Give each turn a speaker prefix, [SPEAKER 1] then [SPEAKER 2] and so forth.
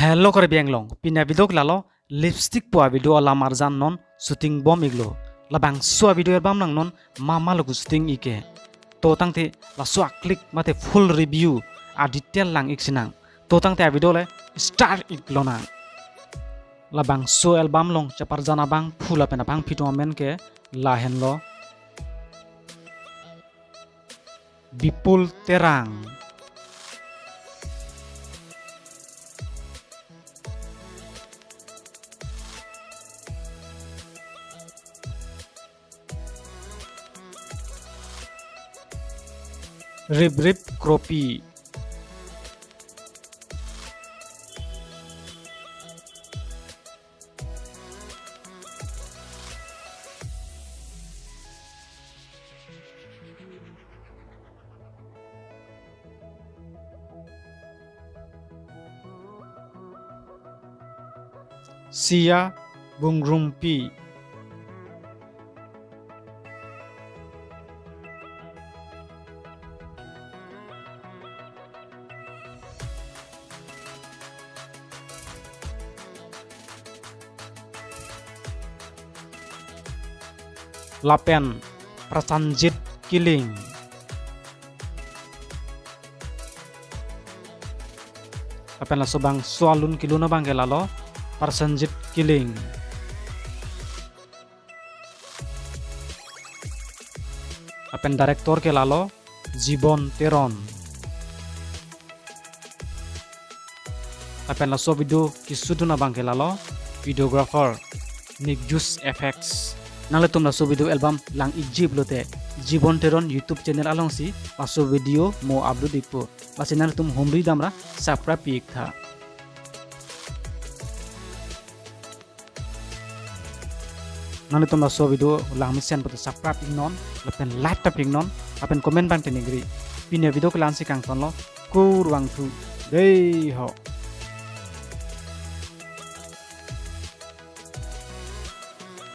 [SPEAKER 1] Hello kare bianglong pina video klalo lipstick pua video ala marjan non shooting bom iglo labang sua video bam lang non mama logu shooting ike to tangte la sua click mate full review a detail lang iksinang to tangte video le start iglo na labang so album long chapar jana bang phula pena bang fitomen ke la henlo Bipul Terang Rib Kropi Sia Bungrumpi Lapen Prasanjit Killing Lapen la sobang soalun kiluna bang kelalo Prasanjit Killing Lapen director kelalo Jibon Teron Lapen la so video kisuduna bang kelalo videographer Nigjus FX nang letum la so video album lang ijib lote Jibon Teron YouTube channel along si paso video mo upload ipo pasi nang letum homri damra subscribe pik tha nang letum la so video lang misen pot subscribe ignon lepen like tap ignon apen comment bang tenigri pine video kelan si kang tonlo kur wang thu dei ho